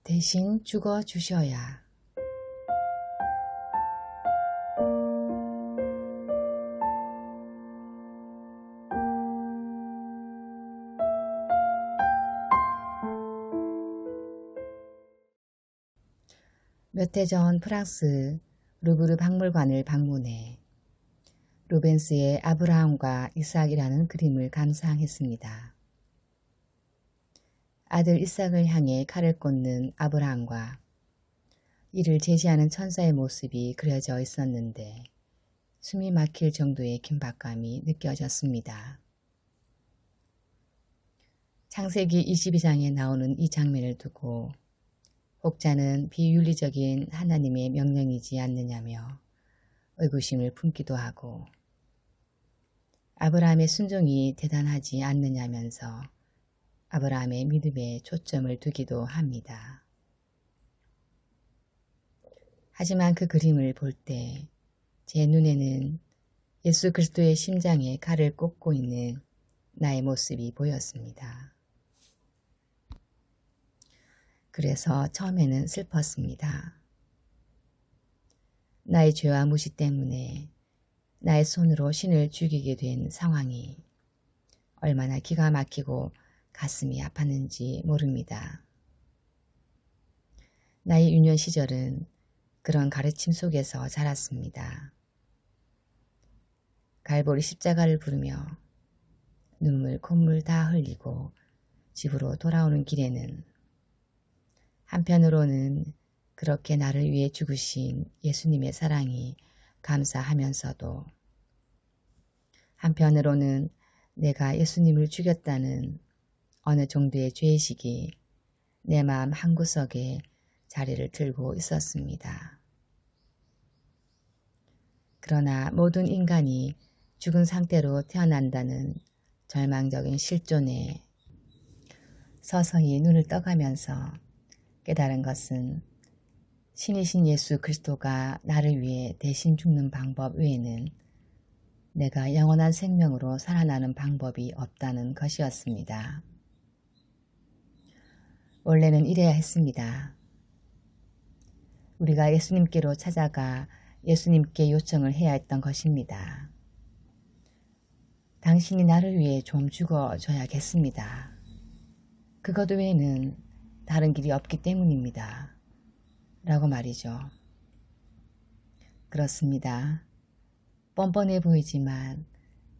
대신 죽어 주셔야. 몇 해 전 프랑스 루브르 박물관을 방문해 루벤스의 아브라함과 이삭이라는 그림을 감상했습니다. 아들 이삭을 향해 칼을 꽂는 아브라함과 이를 제지하는 천사의 모습이 그려져 있었는데 숨이 막힐 정도의 긴박감이 느껴졌습니다. 창세기 22장에 나오는 이 장면을 두고 혹자는 비윤리적인 하나님의 명령이지 않느냐며 의구심을 품기도 하고 아브라함의 순종이 대단하지 않느냐면서 아브라함의 믿음에 초점을 두기도 합니다. 하지만 그 그림을 볼 때 제 눈에는 예수 그리스도의 심장에 칼을 꽂고 있는 나의 모습이 보였습니다. 그래서 처음에는 슬펐습니다. 나의 죄와 무시 때문에 나의 손으로 신을 죽이게 된 상황이 얼마나 기가 막히고 가슴이 아팠는지 모릅니다. 나의 유년 시절은 그런 가르침 속에서 자랐습니다. 갈보리 십자가를 부르며 눈물 콧물 다 흘리고 집으로 돌아오는 길에는 한편으로는 그렇게 나를 위해 죽으신 예수님의 사랑이 감사하면서도 한편으로는 내가 예수님을 죽였다는 어느 정도의 죄의식이 내 마음 한구석에 자리를 들고 있었습니다. 그러나 모든 인간이 죽은 상태로 태어난다는 절망적인 실존에 서서히 눈을 떠가면서 깨달은 것은 신이신 예수 그리스도가 나를 위해 대신 죽는 방법 외에는 내가 영원한 생명으로 살아나는 방법이 없다는 것이었습니다. 원래는 이래야 했습니다. 우리가 예수님께로 찾아가 예수님께 요청을 해야 했던 것입니다. 당신이 나를 위해 좀 죽어줘야겠습니다. 그것 외에는 다른 길이 없기 때문입니다. 라고 말이죠. 그렇습니다. 뻔뻔해 보이지만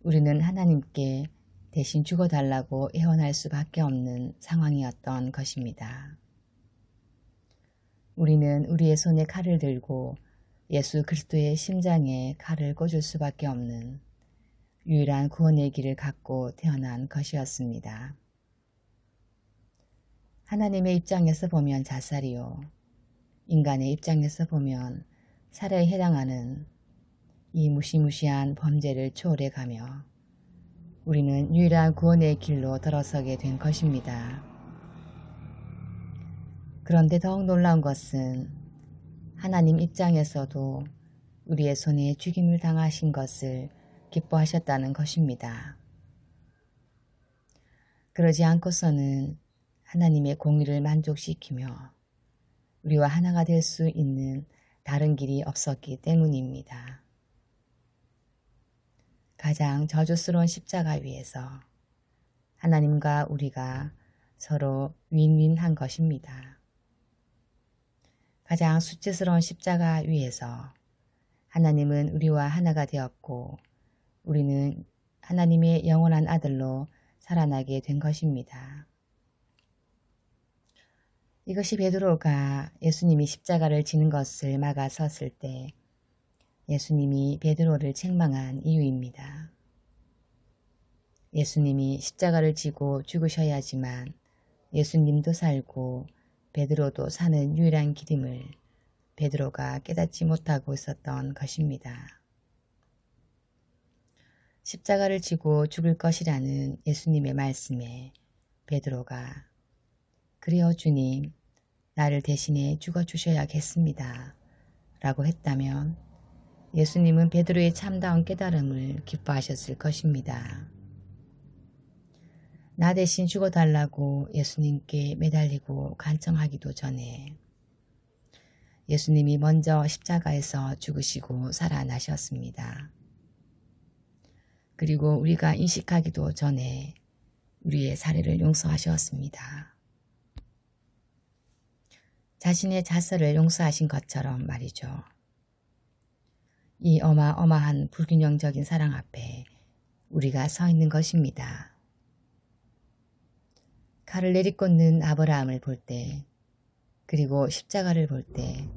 우리는 하나님께 대신 죽어달라고 애원할 수밖에 없는 상황이었던 것입니다. 우리는 우리의 손에 칼을 들고 예수 그리스도의 심장에 칼을 꽂을 수밖에 없는 유일한 구원의 길을 갖고 태어난 것이었습니다. 하나님의 입장에서 보면 자살이요. 인간의 입장에서 보면 살해에 해당하는 이 무시무시한 범죄를 초월해가며 우리는 유일한 구원의 길로 들어서게 된 것입니다. 그런데 더욱 놀라운 것은 하나님 입장에서도 우리의 손에 죽임을 당하신 것을 기뻐하셨다는 것입니다. 그러지 않고서는 하나님의 공의를 만족시키며 우리와 하나가 될 수 있는 다른 길이 없었기 때문입니다. 가장 저주스러운 십자가 위에서 하나님과 우리가 서로 윈윈한 것입니다. 가장 수치스러운 십자가 위에서 하나님은 우리와 하나가 되었고 우리는 하나님의 영원한 아들로 살아나게 된 것입니다. 이것이 베드로가 예수님이 십자가를 지는 것을 막아섰을 때 예수님이 베드로를 책망한 이유입니다. 예수님이 십자가를 지고 죽으셔야지만 예수님도 살고 베드로도 사는 유일한 길임을 베드로가 깨닫지 못하고 있었던 것입니다. 십자가를 지고 죽을 것이라는 예수님의 말씀에 베드로가 그래요 주님, 나를 대신해 죽어주셔야겠습니다. 라고 했다면 예수님은 베드로의 참다운 깨달음을 기뻐하셨을 것입니다. 나 대신 죽어달라고 예수님께 매달리고 간청하기도 전에 예수님이 먼저 십자가에서 죽으시고 살아나셨습니다. 그리고 우리가 인식하기도 전에 우리의 살해를 용서하셨습니다. 자신의 자서를 용서하신 것처럼 말이죠. 이 어마어마한 불균형적인 사랑 앞에 우리가 서 있는 것입니다. 칼을 내리꽂는 아브라함을 볼 때, 그리고 십자가를 볼 때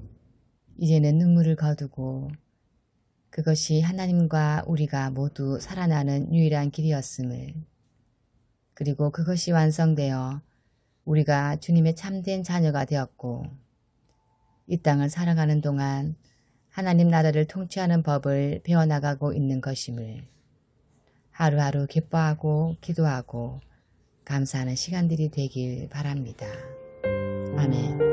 이제는 눈물을 거두고 그것이 하나님과 우리가 모두 살아나는 유일한 길이었음을, 그리고 그것이 완성되어 우리가 주님의 참된 자녀가 되었고 이 땅을 살아가는 동안 하나님 나라를 통치하는 법을 배워나가고 있는 것임을 하루하루 기뻐하고 기도하고 감사하는 시간들이 되길 바랍니다. 아멘.